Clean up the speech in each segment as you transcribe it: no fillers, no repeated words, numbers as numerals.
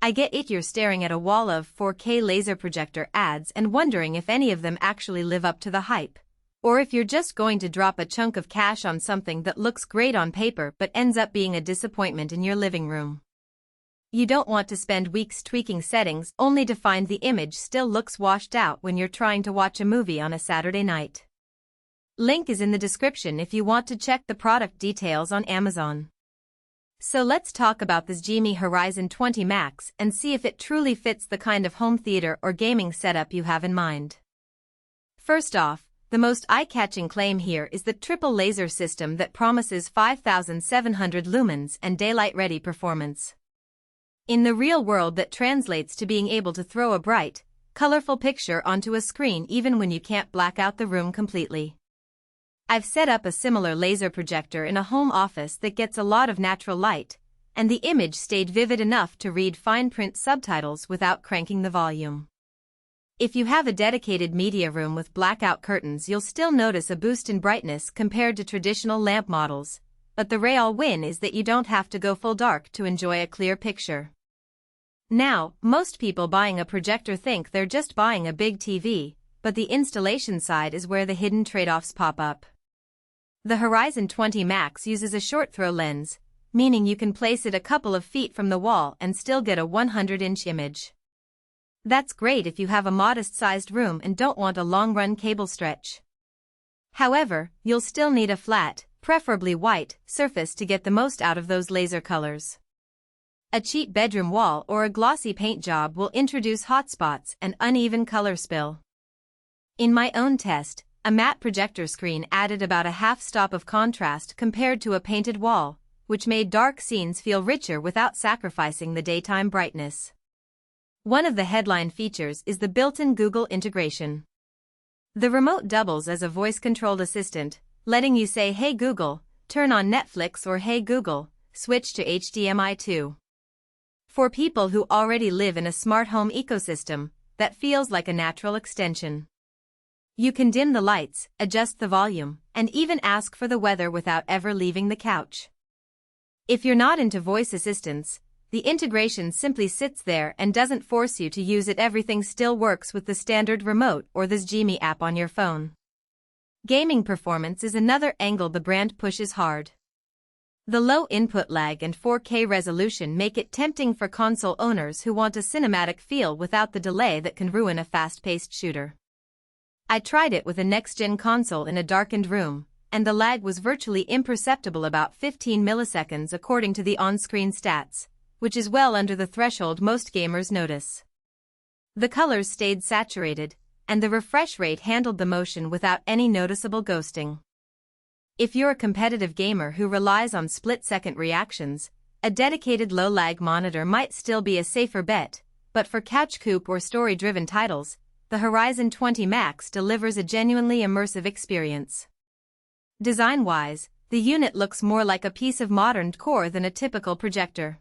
I get it, you're staring at a wall of 4K laser projector ads and wondering if any of them actually live up to the hype. Or if you're just going to drop a chunk of cash on something that looks great on paper but ends up being a disappointment in your living room. You don't want to spend weeks tweaking settings only to find the image still looks washed out when you're trying to watch a movie on a Saturday night. Link is in the description if you want to check the product details on Amazon. So let's talk about this XGIMI Horizon 20 Max and see if it truly fits the kind of home theater or gaming setup you have in mind. First off, the most eye-catching claim here is the triple laser system that promises 5,700 lumens and daylight-ready performance. In the real world, that translates to being able to throw a bright, colorful picture onto a screen even when you can't black out the room completely. I've set up a similar laser projector in a home office that gets a lot of natural light, and the image stayed vivid enough to read fine print subtitles without cranking the volume. If you have a dedicated media room with blackout curtains, you'll still notice a boost in brightness compared to traditional lamp models, but the real win is that you don't have to go full dark to enjoy a clear picture. Now, most people buying a projector think they're just buying a big TV, but the installation side is where the hidden trade-offs pop up. The Horizon 20 Max uses a short-throw lens, meaning you can place it a couple of feet from the wall and still get a 100-inch image. That's great if you have a modest-sized room and don't want a long-run cable stretch. However, you'll still need a flat, preferably white, surface to get the most out of those laser colors. A cheap bedroom wall or a glossy paint job will introduce hotspots and uneven color spill. In my own test, a matte projector screen added about a half stop of contrast compared to a painted wall, which made dark scenes feel richer without sacrificing the daytime brightness. One of the headline features is the built-in Google integration. The remote doubles as a voice-controlled assistant, letting you say, "Hey Google, turn on Netflix," or "Hey Google, switch to HDMI 2." For people who already live in a smart home ecosystem, that feels like a natural extension. You can dim the lights, adjust the volume, and even ask for the weather without ever leaving the couch. If you're not into voice assistants, the integration simply sits there and doesn't force you to use it. Everything still works with the standard remote or the XGIMI app on your phone. Gaming performance is another angle the brand pushes hard. The low input lag and 4K resolution make it tempting for console owners who want a cinematic feel without the delay that can ruin a fast-paced shooter. I tried it with a next-gen console in a darkened room, and the lag was virtually imperceptible, about 15 milliseconds according to the on-screen stats, which is well under the threshold most gamers notice. The colors stayed saturated, and the refresh rate handled the motion without any noticeable ghosting. If you're a competitive gamer who relies on split-second reactions, a dedicated low-lag monitor might still be a safer bet, but for couch coupe or story-driven titles, the Horizon 20 Max delivers a genuinely immersive experience. Design-wise, the unit looks more like a piece of modern decor than a typical projector.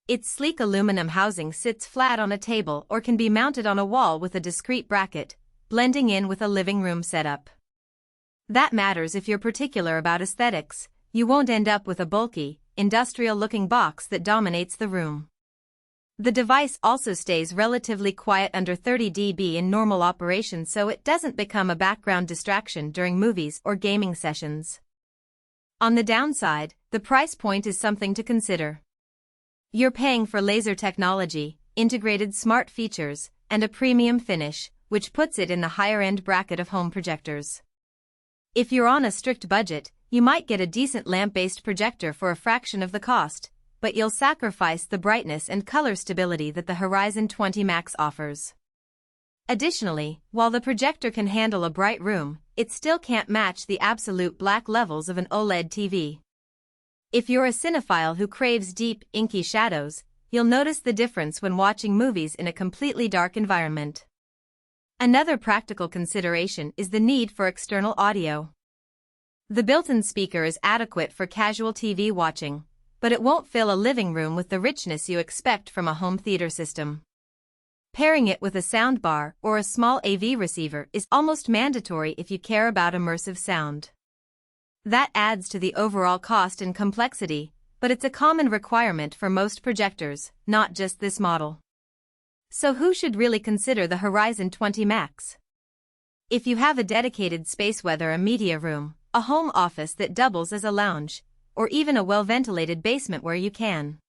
Its sleek aluminum housing sits flat on a table or can be mounted on a wall with a discrete bracket, blending in with a living room setup. That matters if you're particular about aesthetics. You won't end up with a bulky, industrial-looking box that dominates the room. The device also stays relatively quiet, under 30 dB in normal operation, so it doesn't become a background distraction during movies or gaming sessions. On the downside, the price point is something to consider. You're paying for laser technology, integrated smart features, and a premium finish, which puts it in the higher-end bracket of home projectors. If you're on a strict budget, you might get a decent lamp-based projector for a fraction of the cost, but you'll sacrifice the brightness and color stability that the Horizon 20 Max offers. Additionally, while the projector can handle a bright room, it still can't match the absolute black levels of an OLED TV. If you're a cinephile who craves deep, inky shadows, you'll notice the difference when watching movies in a completely dark environment. Another practical consideration is the need for external audio. The built-in speaker is adequate for casual TV watching, but it won't fill a living room with the richness you expect from a home theater system. Pairing it with a soundbar or a small AV receiver is almost mandatory if you care about immersive sound. That adds to the overall cost and complexity, but it's a common requirement for most projectors, not just this model. So who should really consider the Horizon 20 Max? If you have a dedicated space, whether a media room, a home office that doubles as a lounge, or even a well-ventilated basement where you can